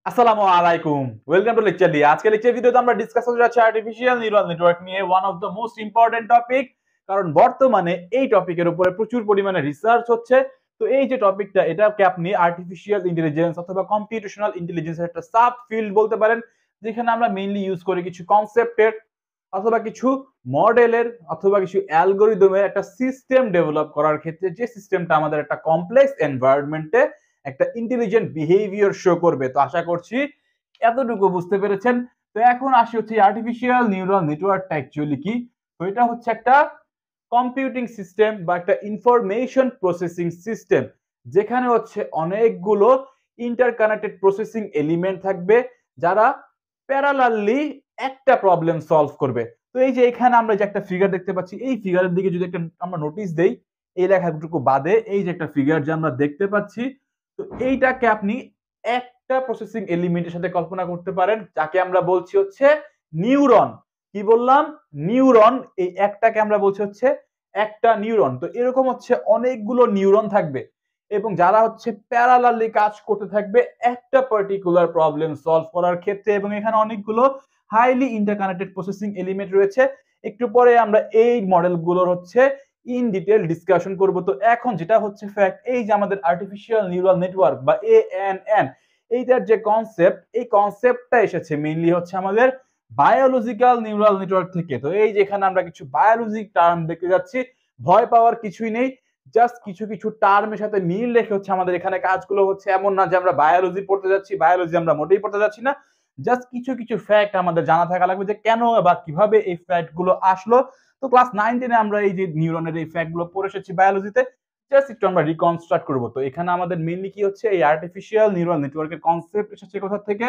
আসসালামু আলাইকুম, welcome to লেকচারলিয়া। আজকে লেকচার ভিডিওতে আমরা ডিসকাস করতে যাচ্ছি আর্টিফিশিয়াল নিউরাল নেটওয়ার্ক নিয়ে, one of the most important topic. কারণ বর্তমানে এই টপিকের উপরে প্রচুর পরিমাণে রিসার্চ হচ্ছে। তো এই যে টপিকটা, এটাকে আপনি আর্টিফিশিয়াল ইন্টেলিজেন্স অথবা কম্পিউটেশনাল ইন্টেলিজেন্সের একটা সাব ফিল্ড বলতে পারেন, যেখানে আমরা মেইনলি ইউজ করি কিছু কনসেপ্টের অথবা কিছু মডেলের অথবা কিছু অ্যালগোরিদমের একটা সিস্টেম ডেভেলপ করার ক্ষেত্রে, যে সিস্টেমটা আমাদের একটা কমপ্লেক্স এনভায়রনমেন্টে একটা ইন্টেলিজেন্ট বিহেভিয়ার শো করবে। তো আশা করছি এতটুকু বুঝতে পেরেছেন। তো এখন আসি হচ্ছে আর্টিফিশিয়াল নিউরাল নেটওয়ার্কটা অ্যাকচুয়ালি কি। তো এটা হচ্ছে একটা কম্পিউটিং সিস্টেম বা একটা ইনফরমেশন প্রসেসিং সিস্টেম, যেখানে হচ্ছে অনেকগুলো ইন্টারকানেক্টেড প্রসেসিং এলিমেন্ট থাকবে, যারা প্যারালালি একটা প্রবলেম সলভ করবে। তো এই যে এখানে আমরা যে একটা ফিগার দেখতে পাচ্ছি, এই ফিগারের দিকে যদি একটা আমরা নোটিস দেই, এই লেখাটুকু বাদে এই যে একটা ফিগার যে আমরা দেখতে পাচ্ছি, তো এইটাকে আপনি একটা প্রসেসিং এলিমেন্টের সাথে কল্পনা করতে পারেন, যাকে আমরা বলছি হচ্ছে নিউরন। কি বললাম? নিউরন। এই একটাকে আমরা বলছি হচ্ছে একটা নিউরন। তো এরকম হচ্ছে অনেকগুলো নিউরন থাকবে, এবং যারা হচ্ছে প্যারালালি কাজ করতে থাকবে একটা পার্টিকুলার প্রবলেম সলভ করার ক্ষেত্রে। এবং এখানে অনেকগুলো হাইলি ইন্টারকানেক্টেড প্রসেসিং এলিমেন্ট রয়েছে। একটু পরে আমরা এই মডেলগুলোর হচ্ছে ইন ডিটেল ডিসকাশন করব। তো এখন যেটা হচ্ছে ফ্যাক্ট, এই যে আমাদের আর্টিফিশিয়াল নিউরাল নেটওয়ার্ক বা এএনএন, এইটার যে কনসেপ্ট, এই কনসেপ্টটা এসেছে মেইনলি হচ্ছে আমাদের বায়োলজিক্যাল নিউরাল নেটওয়ার্ক থেকে। তো এই যেখানে আমরা কিছু বায়োলজিক টার্ম দেখতে যাচ্ছি, ভয় পাওয়ার কিছুই নেই। জাস্ট কিছু কিছু টার্মের সাথে মিল রেখে হচ্ছে আমাদের এখানে কাজগুলো হচ্ছে। এমন না যে আমরা বায়োলজি পড়তে যাচ্ছি, বায়োলজি আমরা মোটেই পড়তে যাচ্ছি না। জাস্ট কিছু কিছু ফ্যাক্ট আমাদের জানা থাকা লাগবে, যে কেন বা কিভাবে এই ফ্যাক্ট গুলো আসলো। তো ক্লাস 9-10 আমরা এই যে নিউরনের এই ফ্যাক্ট গুলো পড়ে এসেছি বায়োলজিতে, জাস্ট একটু আমরা রিকনস্ট্রাক্ট করবো। তো এখানে আমাদের মেইনলি কি হচ্ছে, এই আর্টিফিশিয়াল নিউরাল নেটওয়ার্কের কনসেপ্ট এসেছে কোথা থেকে?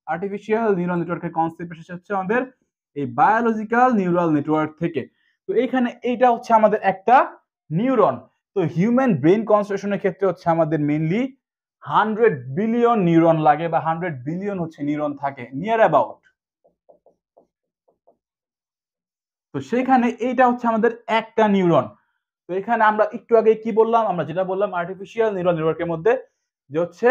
আর্টিফিশিয়াল নিউরাল নেটওয়ার্কের কনসেপ্ট এসেছে হচ্ছে আমাদের এই বায়োলজিক্যাল নিউরাল নেটওয়ার্ক থেকে। তো এইখানে এইটা হচ্ছে আমাদের একটা নিউরন। তো হিউম্যান ব্রেন কনস্ট্রাকশনের ক্ষেত্রে হচ্ছে আমাদের মেইনলি 100 বিলিয়ন নিউরন লাগে, বা 100 বিলিয়ন হচ্ছে নিউরন থাকে নিয়ার অ্যাবাউট। তো সেখানে এইটা হচ্ছে আমাদের একটা নিউরন। তো এখানে আমরা একটু আগে কি বললাম, আমরা যেটা বললাম আর্টিফিশিয়াল নিউরাল নেটওয়ার্কের মধ্যে, যে হচ্ছে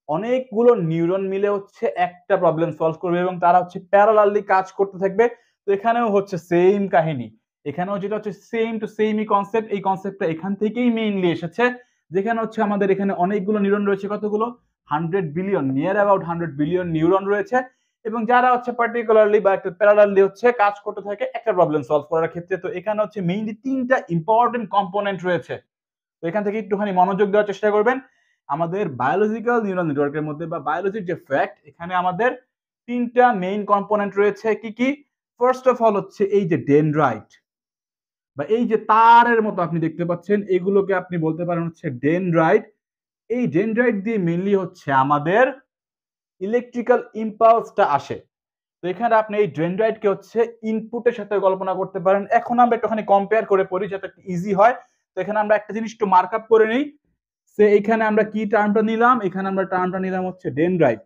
অনেকগুলো নিউরন মিলে হচ্ছে একটা প্রবলেম সলভ করবে, এবং তারা হচ্ছে প্যারালালি কাজ করতে থাকবে। তো এখানেও হচ্ছে সেম কাহিনী, এখানেও যেটা হচ্ছে সেম টু সেমই কনসেপ্ট। এই কনসেপ্টটা এখান থেকেই মেইনলি এসেছে, যেখানে হচ্ছে আমাদের এখানে অনেকগুলো নিউরন রয়েছে। কতগুলো? 100 billion, near about 100 billion neuron রয়েছে, এবং যারা হচ্ছে পার্টিকুলারলি বা একটা প্যারালালি হচ্ছে কাজ করতে থাকে একটা প্রবলেম সলভ করার ক্ষেত্রে। তো এখানে হচ্ছে মেইনলি তিনটা ইম্পর্টেন্ট কম্পোনেন্ট রয়েছে। তো এখান থেকে একটুখানি মনোযোগ দেওয়ার চেষ্টা করবেন। আমাদের বায়োলজিক্যাল নিউরাল নেটওয়ার্কের মধ্যে বা বায়োলজির যে ফ্যাক্ট, এখানে আমাদের তিনটা মেইন কম্পোনেন্ট রয়েছে। কি কি? ফার্স্ট অফ অল হচ্ছে এই যে ডেনড্রাইট, বা এই যে তারের মতো আপনি দেখতে পাচ্ছেন, এগুলোকে আপনি বলতে পারেন হচ্ছে ডেনড্রাইট। এই ডেনড্রাইট দিয়ে মেইনলি হচ্ছে আমাদের ইলেকট্রিক্যাল ইম্পালসটা আসে। তো এখানে আপনি এই ডেনড্রাইটকে হচ্ছে ইনপুটের সাথে কল্পনা করতে পারেন। এখন আমরা একটুখানি কম্পেয়ার করে পড়ি যাতে একটু ইজি হয়। তো এখানে আমরা একটা জিনিস একটু মার্ক আপ করে নিই। সে এখানে আমরা কি টার্মটা নিলাম? এখানে আমরা টার্মটা নিলাম হচ্ছে ডেনড্রাইট,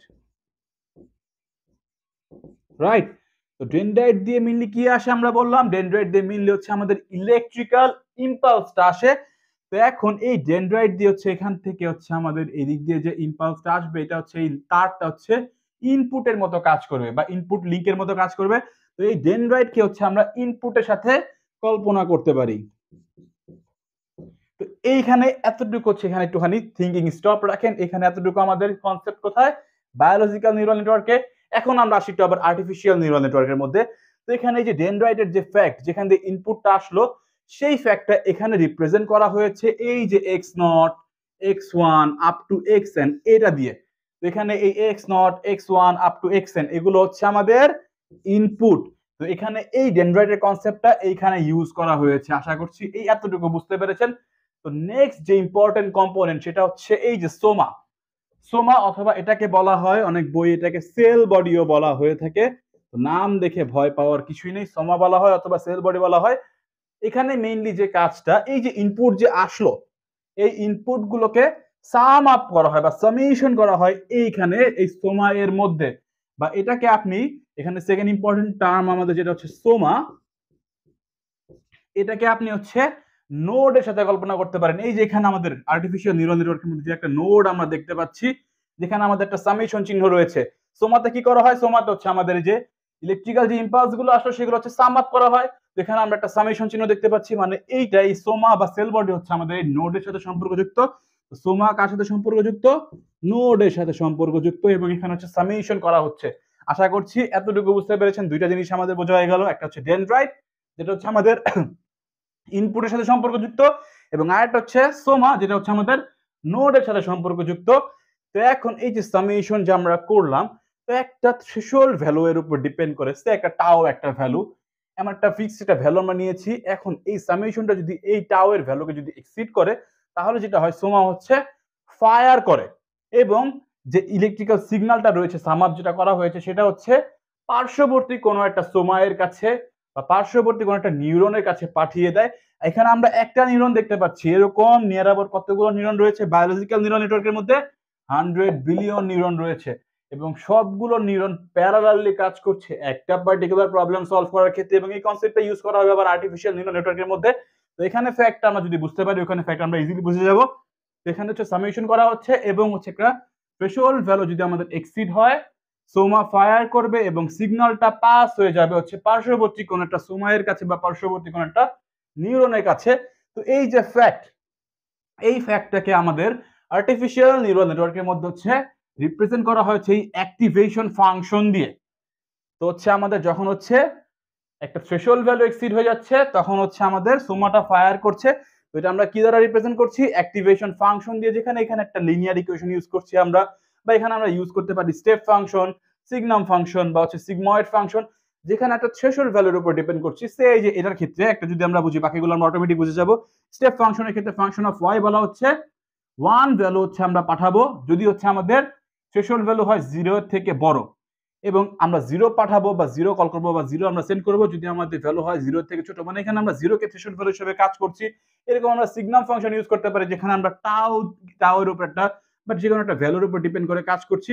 রাইট? তো ডেনড্রাইট দিয়ে মেইনলি কি আসে আমরা বললাম, ডেনড্রাইট দিয়ে মেইনলি হচ্ছে আমাদের ইলেকট্রিক্যাল ইম্পালসটা আসে। তো এখন এই ডেনড্রাইট দিয়ে হচ্ছে এখান থেকে হচ্ছে আমাদের এদিক দিয়ে যে ইম্পালসটা আসবে, এটা হচ্ছে এই তারটা হচ্ছে ইনপুটের মতো কাজ করবে বা ইনপুট লিংকের মতো কাজ করবে। তো এই ডেনড্রাইটকে হচ্ছে আমরা ইনপুটের সাথে কল্পনা করতে পারি। তো এইখানে এতটুকু হচ্ছে, এখানে একটুখানি থিঙ্কিং স্টপ রাখেন। এখানে এতটুকু আমাদের কনসেপ্ট কোথায়? বায়োলজিক্যাল নিউরাল নেটওয়ার্কে। এখন আমরা আসি একটু আবার আর্টিফিশিয়াল নিউরাল নেটওয়ার্কের মধ্যে। তো এখানে এই যে ডেনড্রাইটের যে ফ্যাক্ট, যেখান দিয়ে ইনপুটটা আসলো, সেই ফ্যাক্টটা এখানে রিপ্রেজেন্ট করা হয়েছে এই যে x not, x one up to x N, এটা দিয়ে। তো এখানে এই x not, x one up to x N, এগুলো হচ্ছে আমাদের ইনপুট। তো এখানে এই ডেনড্রাইটের কনসেপ্টটা এইখানে ইউজ করা হয়েছে। আশা করছি এই এতটুকু বুঝতে পেরেছেন। তো নেক্সট যে ইম্পর্টেন্ট কম্পোনেন্ট, সেটা হচ্ছে এই যে সোমা। সোমা অথবা এটাকে বলা হয় অনেক বই এটাকে সেল বডিও বলা হয়ে থাকে। নাম দেখে ভয় পাওয়ার কিছুই নেই, সোমা বলা হয় অথবা সেল বডি বলা হয়। এখানে মেইনলি যে কাজটা, এই যে ইনপুট যে আসলো, এই ইনপুট গুলোকে সাম আপ করা হয় বা সামেশন করা হয় এইখানে এই সোমা এর মধ্যে। বা এটাকে আপনি এখানে সেকেন্ড ইম্পর্টেন্ট টার্ম আমাদের যেটা হচ্ছে সোমা, এটাকে আপনি হচ্ছে নোডের সাথে কল্পনা করতে পারেন। এই যে এখানে আমাদের আর্টিফিশিয়াল নিউরাল নেটওয়ার্কের মধ্যে যে একটা নোড আমরা দেখতে পাচ্ছি, যেখানে আমাদের একটা সামেশন চিহ্ন রয়েছে। সোমাতে কি করা হয়? সোমাতে হচ্ছে আমাদের যে ইলেকট্রিক্যাল যে ইম্পালস গুলো আসলে সেগুলো হচ্ছে সাম আপ করা হয়। তো এখানে আমরা একটা সামেশন চিহ্ন দেখতে পাচ্ছি, মানে এইটাই সোমা বা সেল বডি হচ্ছে আমাদের এই নোডের সাথে সম্পর্কযুক্ত। সোমা কার সাথে সম্পর্কযুক্ত? নোডের সাথে সম্পর্কযুক্ত, এবং এখানে হচ্ছে সামেশন করা হচ্ছে। আশা করছি এতটুকু বুঝতে পেরেছেন। দুইটা জিনিস আমাদের বোঝা হয়ে গেল, একটা হচ্ছে ডেনড্রাইট যেটা হচ্ছে আমাদের ইনপুটের সাথে সম্পর্কযুক্ত, এবং আরেকটা হচ্ছে সোমা যেটা হচ্ছে আমাদের নোডের সাথে সম্পর্কযুক্ত। তো এখন এই যে সামেশন যে আমরা করলাম, তো একটা থ্রেশহোল্ড ভ্যালু এর উপর ডিপেন্ড করে, সে একটা টাও একটা ভ্যালু, এমন একটা ফিক্সড একটা ভ্যালু আমরা নিয়েছি। এখন এই সামেশনটা যদি এই টাও এর ভ্যালুকে যদি এক্সিড করে, তাহলে যেটা হয় সোমা হচ্ছে ফায়ার করে, এবং যে ইলেকট্রিক্যাল সিগন্যালটা রয়েছে সাম আপ যেটা করা হয়েছে সেটা হচ্ছে পার্শ্ববর্তী কোনো একটা সোমায়ের কাছে বা পার্শ্ববর্তী কোনো একটা নিউরনের কাছে পাঠিয়ে দেয়। এখানে আমরা একটা নিউরন দেখতে পাচ্ছি, এরকম নিয়ার অ্যাবাউট কতগুলো নিউরন রয়েছে বায়োলজিক্যাল নিউরন নেটওয়ার্কের মধ্যে? 100 বিলিয়ন নিউরন রয়েছে, এবং সবগুলো নিউরন প্যারালালি কাজ করছে একটা পার্টিকুলার প্রবলেম সলভ করার ক্ষেত্রে, এবং এই কনসেপ্টটা ইউজ করা হবে আবার আর্টিফিশিয়াল নিউরন নেটওয়ার্কের মধ্যে। তো এখানে ফ্যাক্টটা আমরা যদি বুঝতে পারি, ওখানে ফ্যাক্ট আমরা ইজিলি বুঝে যাব। তো এখানে হচ্ছে সামেশন করা হচ্ছে, এবং হচ্ছে একটা থ্রেশহোল্ড ভ্যালু যদি আমাদের এক্সিড হয়, সোমা ফায়ার করবে এবং সিগন্যালটা পাস হয়ে যাবে হচ্ছে পার্শ্ববর্তী কোন একটা সোমায়ের কাছে বা পার্শ্ববর্তী কোন একটা নিউরনের কাছে। তো এই যে ফ্যাক্ট, এই ফ্যাক্টটাকে আমাদের আর্টিফিশিয়াল নিউরাল নেটওয়ার্কের মধ্যে হচ্ছে রিপ্রেজেন্ট করা হয়েছে এই অ্যাক্টিভেশন ফাংশন দিয়ে। তো হচ্ছে আমাদের যখন হচ্ছে একটা থ্রেশহোল্ড ভ্যালু এক্সিড হয়ে যাচ্ছে, তখন হচ্ছে আমাদের সোমাটা ফায়ার করছে। তো এটা আমরা কি দ্বারা রিপ্রেজেন্ট করছি? অ্যাক্টিভেশন ফাংশন দিয়ে, যেখানে এখানে একটা লিনিয়ার ইকুয়েশন ইউজ করছি আমরা, বা এখানে আমরা ইউজ করতে পারি স্টেপ ফাংশন, সিগনাম ফাংশন, বা হচ্ছে সিগময়েড ফাংশন, যেখানে একটা থ্রেশহোল্ড ভ্যালুর উপর ডিপেন্ড করছি। সে এই যে এটার ক্ষেত্রে একটা যদি আমরা বুঝি, বাকিগুলো আমরা অটোমেটিক বুঝে যাব। স্টেপ ফাংশনের ক্ষেত্রে ফাংশন অফ ওয়াই বলা হচ্ছে 1 ভ্যালু হচ্ছে আমরা পাঠাবো যদি হচ্ছে আমাদের থ্রেশহোল্ড ভ্যালু হয় 0 এর থেকে বড়, এবং আমরা 0 পাঠাবো বা 0 কল করবো বা 0 আমরা সেন্ড করবো যদি আমাদের ভ্যালু হয় 0 এর থেকে ছোট, মানে এখানে আমরা 0 কে থ্রেশহোল্ড ভ্যালু হিসেবে কাজ করছি। এরকম আমরা সিগনাম ফাংশন ইউজ করতে পারি, যেখানে আমরা টাও এর উপর একটা বা যে কোনো একটা ভ্যালুর উপর ডিপেন্ড করে কাজ করছি।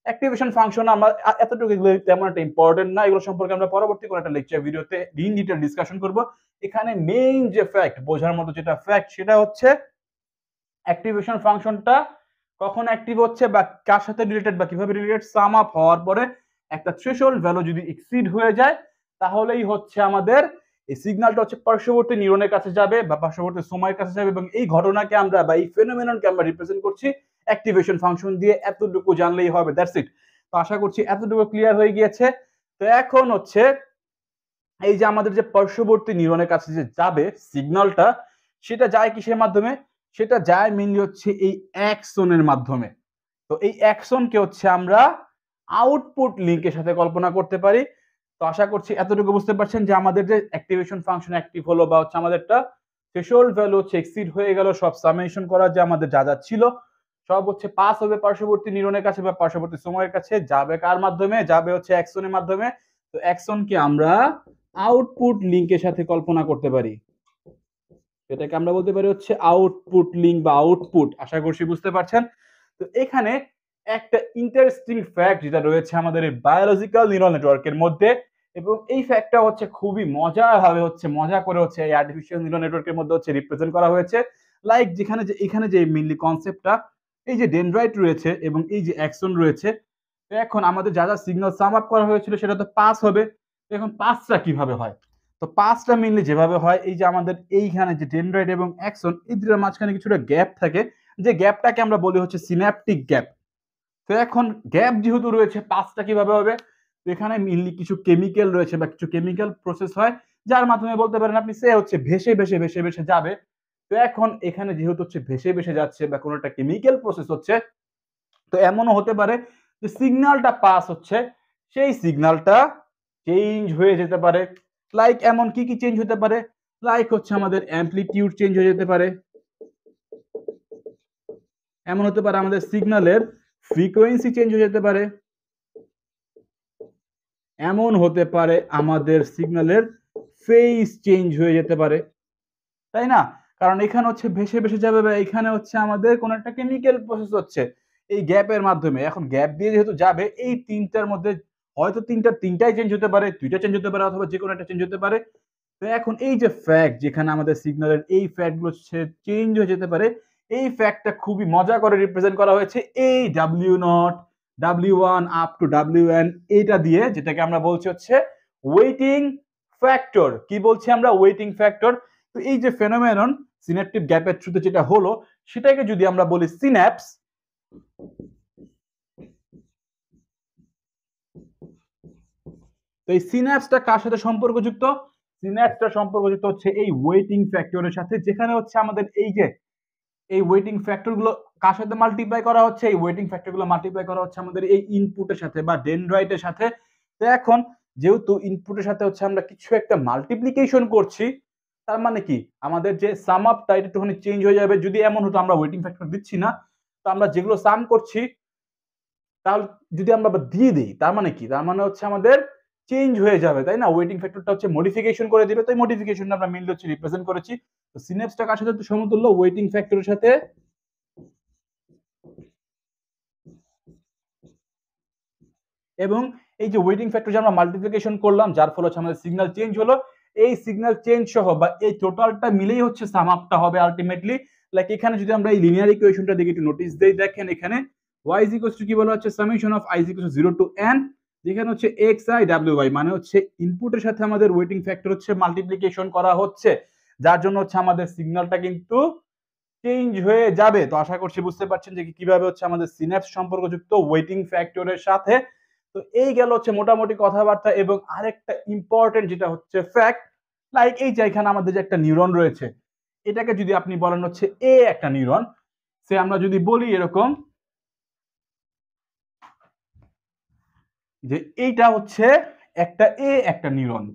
অ্যাক্টিভেশন ফাংশন আমরা এতটুকু, এগুলো তেমন একটা ইম্পর্টেন্ট না, এগুলো সম্পর্কে আমরা পরবর্তী কোনো একটা লেকচার ভিডিওতে ইন ডিটেইল ডিসকাশন করব। এখানে মেইন যে ফ্যাক্ট, বোঝার মতো যেটা ফ্যাক্ট, সেটা হচ্ছে অ্যাক্টিভেশন ফাংশনটা কখন অ্যাক্টিভ হচ্ছে বা কার সাথে রিলেটেড বা কিভাবে রিলেটেড, সাম আপ হওয়ার পরে একটা থ্রেশহোল্ড ভ্যালু যদি এক্সিড হয়ে যায়, তাহলেই হচ্ছে আমাদের এই সিগন্যালটা হচ্ছে পার্শ্ববর্তী নিউরনের কাছে যাবে বা পার্শ্ববর্তী সময়ের কাছে যাবে, এবং এই ঘটনাকে আমরা বা এই ফেনোমেননকে আমরা রিপ্রেজেন্ট করছি অ্যাক্টিভেশন ফাংশন দিয়ে। এতটুকু জানলেই হবে, দ্যাটস ইট। তো আশা করছি এতটুকু ক্লিয়ার হয়ে গিয়েছে। তো এখন হচ্ছে এই যে আমাদের যে পার্শ্ববর্তী নিউরনের কাছে যে যাবে সিগন্যালটা, সেটা যায় কিসের মাধ্যমে? সেটা যায় মেইনলি হচ্ছে এই অ্যাক্সনের মাধ্যমে। তো এই অ্যাকশনকে হচ্ছে আমরা আউটপুট লিংকের সাথে কল্পনা করতে পারি। তো আশা করছি এতটুকু বুঝতে পারছেন যে আমাদের যে অ্যাক্টিভেশন ফাংশন অ্যাক্টিভ হলো বা হচ্ছে আমাদেরটা থ্রেশহোল্ড ভ্যালু হচ্ছে এক্সিড হয়ে গেল, সব সামেশন করা যে আমাদের যা যা ছিল সব হচ্ছে পাস হবে পার্শ্ববর্তী নিউরনের কাছে বা পার্শ্ববর্তী সময়ের কাছে, যাবে কার মাধ্যমে? যাবে হচ্ছে অ্যাকশনের মাধ্যমে। তো অ্যাকশনকে আমরা আউটপুট লিংকের সাথে কল্পনা করতে পারি, এটাকে আমরা বলতে পারি হচ্ছে আউটপুট লিংক বা আউটপুট। আশা করছি বুঝতে পারছেন। তো এখানে একটা ইন্টারেস্টিং ফ্যাক্ট যেটা রয়েছে আমাদের এই বায়োলজিক্যাল নিউরাল নেটওয়ার্কের মধ্যে, এবং এই ফ্যাক্টটা হচ্ছে খুবই মজা করে হচ্ছে এই আর্টিফিশিয়াল নিউরাল নেটওয়ার্কের মধ্যে হচ্ছে রিপ্রেজেন্ট করা হয়েছে। লাইক যেখানে যে এখানে যে মেইনলি কনসেপ্টটা, এই যে ডেনড্রাইট রয়েছে এবং এই যে অ্যাক্সন রয়েছে, তো এখন আমাদের যা যা সিগন্যাল সাম আপ করা হয়েছিল সেটা তো পাস হবে। এখন পাসটা কিভাবে হয়? তো পাঁচটা মেইনলি যেভাবে হয়, এই যে আমাদের এইখানে যে ডেনড্রাইট এবং অ্যাক্সন, এই দুটোর মাঝখানে কিছুটা গ্যাপ থাকে, যে গ্যাপটাকে আমরা বলি হচ্ছে সিন্যাপটিক গ্যাপ। তো এখন গ্যাপ যেহেতু রয়েছে, পাঁচটা কিভাবে হবে? তো এখানে মেইনলি কিছু কেমিক্যাল রয়েছে বা কিছু কেমিক্যাল প্রসেস হয়, যার মাধ্যমে বলতে পারেন আপনি সে হচ্ছে ভেসে ভেসে ভেসে ভেসে যাবে। তো এখন এখানে যেহেতু হচ্ছে ভেসে ভেসে যাচ্ছে বা কোনো একটা কেমিক্যাল প্রসেস হচ্ছে, তো এমনও হতে পারে যে সিগন্যালটা পাস হচ্ছে, সেই সিগন্যালটা চেঞ্জ হয়ে যেতে পারে। লাইক এমন কি কি চেঞ্জ হতে পারে? লাইক হচ্ছে আমাদের অ্যামপ্লিটিউড চেঞ্জ হয়ে যেতে পারে, এমন হতে পারে আমাদের সিগন্যালের ফ্রিকোয়েন্সি চেঞ্জ হয়ে যেতে পারে, এমন হতে পারে আমাদের সিগন্যালের ফেজ চেঞ্জ হয়ে যেতে পারে, তাই না? কারণ এখানে হচ্ছে ভেসে ভেসে যাবে বা এখানে হচ্ছে আমাদের কোন একটা কেমিক্যাল প্রসেস হচ্ছে এই গ্যাপের মাধ্যমে। এখন গ্যাপ দিয়ে যেহেতু যাবে, এই তিনটার মধ্যে হয়তো তিনটাই চেঞ্জ হতে পারে, দুইটা চেঞ্জ হতে পারে, অথবা যে কোনো একটা চেঞ্জ হতে পারে। তো এখন এই যে ফ্যাক্ট, যেখানে আমাদের সিগন্যালের এই ফ্যাক্ট গুলো চেঞ্জ হয়ে যেতে পারে, এই ফ্যাক্টটা খুবই মজা করে রিপ্রেজেন্ট করা হয়েছে এই W0 W1 up to WN এটা দিয়ে, যেটাকে আমরা বলছি হচ্ছে ওয়েটিং ফ্যাক্টর। কি বলছি আমরা? Waiting factor. তো এই যে ফেনোমেনন সিন্যাপটিক গ্যাপের থ্রুতে যেটা হলো, সেটাকে যদি আমরা বলি সিন্যাপস, তো এই সিন্যাপসটা কার সাথে সম্পর্কযুক্ত? সিন্যাপসটা সম্পর্কযুক্ত হচ্ছে এই ওয়েটিং ফ্যাক্টরের সাথে, যেখানে হচ্ছে আমাদের এই যে এই ওয়েটিং ফ্যাক্টর গুলো কার সাথে মাল্টিপ্লাই করা হচ্ছে? এই ওয়েটিং ফ্যাক্টর গুলো মাল্টিপ্লাই করা হচ্ছে আমাদের এই ইনপুটের সাথে বা ডেনড্রাইটের সাথে। তো এখন যেহেতু ইনপুটের সাথে হচ্ছে আমরা কিছু একটা মাল্টিপ্লিকেশন করছি, তার মানে কি আমাদের যে সাম আপটা এটা একটুখানি চেঞ্জ হয়ে যাবে। যদি এমন হতো আমরা ওয়েটিং ফ্যাক্টর দিচ্ছি না, তো আমরা যেগুলো সাম করছি তাহলে যদি আমরা দিয়ে দিই, তার মানে কি? তার মানে হচ্ছে আমাদের চেঞ্জ হয়ে যাবে, তাই না? ওয়েটিং ফ্যাক্টরটা হচ্ছে মডিফিকেশন করে দিবে। তো এই মডিফিকেশনটা আমরা মেইনলি হচ্ছে রিপ্রেজেন্ট করেছি। তো সিনাপসটা কার সাথে সমতুল্য? ওয়েটিং ফ্যাক্টরের সাথে। এবং এই যে ওয়েটিং ফ্যাক্টর যে আমরা মাল্টিপ্লিকেশন করলাম, যার ফলে হচ্ছে আমাদের সিগন্যাল চেঞ্জ হলো, এই সিগন্যাল চেঞ্জ সহ বা এই টোটালটা মিলেই হচ্ছে সাম আপটা হবে আলটিমেটলি। লাইক এখানে যদি আমরা এই লিনিয়ার ইকুয়েশনটা দিকে একটু নোটিস দেই, দেখেন এখানে y ইজ ইকুয়ালস টু কি বলা হচ্ছে? Summation of i is equals to 0 to n, যেখানে হচ্ছে xi wy, মানে হচ্ছে ইনপুটের সাথে আমাদের ওয়েটিং ফ্যাক্টর হচ্ছে মাল্টিপ্লিকেশন করা হচ্ছে, যার জন্য হচ্ছে আমাদের সিগন্যালটা কিন্তু চেঞ্জ হয়ে যাবে। তো আশা করছি বুঝতে পারছেন যে কিভাবে হচ্ছে আমাদের সিন্যাপস সম্পর্কযুক্ত ওয়েটিং ফ্যাক্টরের সাথে। তো এই গেল হচ্ছে মোটামুটি কথাবার্তা। এবং আরেকটা ইম্পর্টেন্ট যেটা হচ্ছে ফ্যাক্ট, লাইক এই যে এখানে আমাদের যে একটা নিউরন রয়েছে, এটাকে যদি আপনি বলেন হচ্ছে এ একটা নিউরন, সে আমরা যদি বলি এরকম যে এইটা হচ্ছে একটা নিউরন,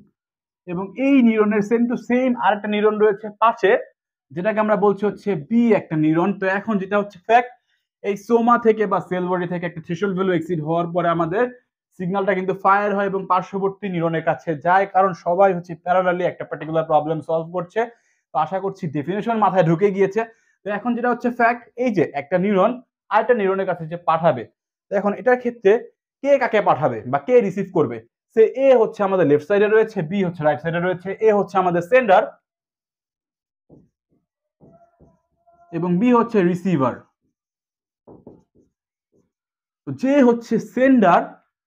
এবং এই নিউরনের সেম টু সেম আরেকটা নিউরন রয়েছে পাশে, যেটাকে আমরা বলছি হচ্ছে বি একটা নিউরন। তো এখন যেটা হচ্ছে ফ্যাক্ট, এই সোমা থেকে বা সেল বডি থেকে একটা থ্রেশহোল্ড ভ্যালু এক্সিড হওয়ার পরে আমাদের সিগন্যালটা কিন্তু ফায়ার হয় এবং পার্শ্ববর্তী নিউরনের কাছে যায়, কারণ সবাই হচ্ছে প্যারালালি একটা পার্টিকুলার প্রবলেম সলভ করছে। তো আশা করছি ডেফিনেশন মাথায় ঢুকে গিয়েছে। তো এখন যেটা হচ্ছে ফ্যাক্ট, এই যে একটা নিউরন আরেকটা নিউরনের কাছে যে পাঠাবে, তো এখন এটার ক্ষেত্রে কে কাকে পাঠাবে বা কে রিসিভ করবে? সে এ হচ্ছে আমাদের লেফট সাইডে রয়েছে, বি হচ্ছে রাইট সাইডে রয়েছে, এ হচ্ছে আমাদের সেন্ডার এবং বি হচ্ছে রিসিভার। যে হচ্ছে সেন্ডার,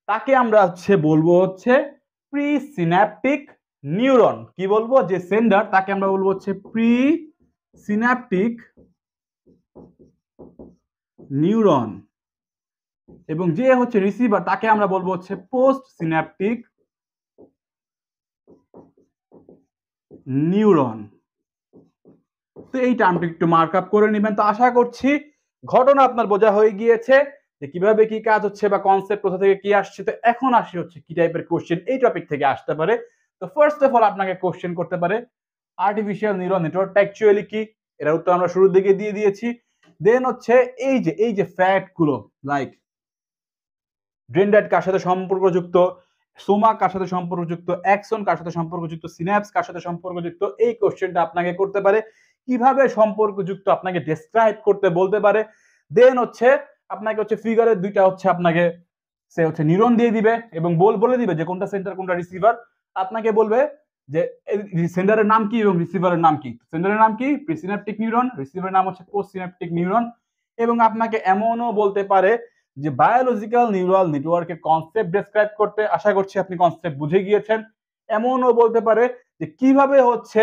তাকে আমরা হচ্ছে বলবো হচ্ছে প্রি সিন্যাপটিক নিউরন। কি বলবো? যে সেন্ডার তাকে আমরা বলবো হচ্ছে প্রি সিন্যাপটিক নিউরন, এবং যে হচ্ছে রিসিভার তাকে আমরা বলবো হচ্ছে পোস্ট সিন্যাপটিক নিউরন। তো এই টার্মটা একটু মার্ক আপ করে নেবেন। তো আশা করছি ঘটনা আপনার বোঝা হয়ে গিয়েছে যে কিভাবে কি কাজ হচ্ছে বা কনসেপ্ট কোথা থেকে কি আসছে। তো এখন আসি হচ্ছে কি টাইপের কোশ্চেন এই টপিক থেকে আসতে পারে। তো ফার্স্ট অফ অল আপনাকে কোশ্চেন করতে পারে আর্টিফিশিয়াল নিউরাল নেটওয়ার্ক অ্যাকচুয়ালি কি? এর উত্তর আমরা শুরুর দিকে দিয়ে দিয়েছি। দেন হচ্ছে এই যে ফ্যাক্ট গুলো, লাইক ডেনড্রাইট কার সাথে সম্পর্কযুক্ত, সোমা কার সাথে সম্পর্কযুক্ত, অ্যাক্সন কার সাথে সম্পর্কযুক্ত, সিন্যাপস কার সাথে সম্পর্কযুক্ত, এই কোশ্চেনটা আপনাকে করতে পারে। কিভাবে সম্পর্কযুক্ত আপনাকে ডেসক্রাইব করতে বলতে পারে। দেন হচ্ছে আপনাকে হচ্ছে ফিগারের দুইটা হচ্ছে আপনাকে সে হচ্ছে নিউরন দিয়ে দিবে এবং বলে দিবে যে কোনটা সেন্টার কোনটা রিসিভার। আপনাকে বলবে যে সেন্টারের নাম কি এবং রিসিভারের নাম কি। সেন্টারের নাম কি? প্রিসিন্যাপটিক নিউরন, রিসিভারের নাম হচ্ছে পোস্ট সিন্যাপটিক নিউরন। এবং আপনাকে এমনও বলতে পারে যে বায়োলজিক্যাল নিউরাল নেটওয়ার্কের কনসেপ্ট ডেসক্রাইব করতে। আশা করছি আপনি কনসেপ্ট বুঝে গিয়েছেন। এমনও বলতে পারে যে কিভাবে হচ্ছে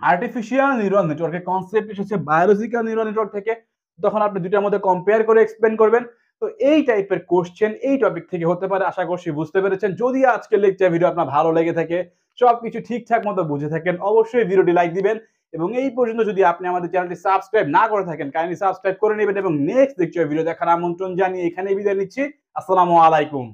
আর্টিফিশিয়াল নিউরাল নেটওয়ার্কের কনসেপ্ট এসেছে বায়োলজিক্যাল নিউরাল নেটওয়ার্ক থেকে, তখন আপনি দুটার মধ্যে কম্পেয়ার করে এক্সপ্লেন করবেন। তো এই টাইপের কোশ্চেন এই টপিক থেকে হতে পারে। আশা করছি বুঝতে পেরেছেন। যদি আজকের লেকচার ভিডিও আপনার ভালো লেগে থাকে, সবকিছু ঠিকঠাক মতো বুঝে থাকেন, অবশ্যই ভিডিওটি লাইক দিবেন। এবং এই পর্যন্ত যদি আপনি আমাদের চ্যানেলটি সাবস্ক্রাইব না করে থাকেন, কাইন্ডলি সাবস্ক্রাইব করে নেবেন। এবং নেক্সট লেকচার ভিডিও দেখার আমন্ত্রণ জানিয়ে এখানেই বিদায় নিচ্ছি। আসসালামু আলাইকুম।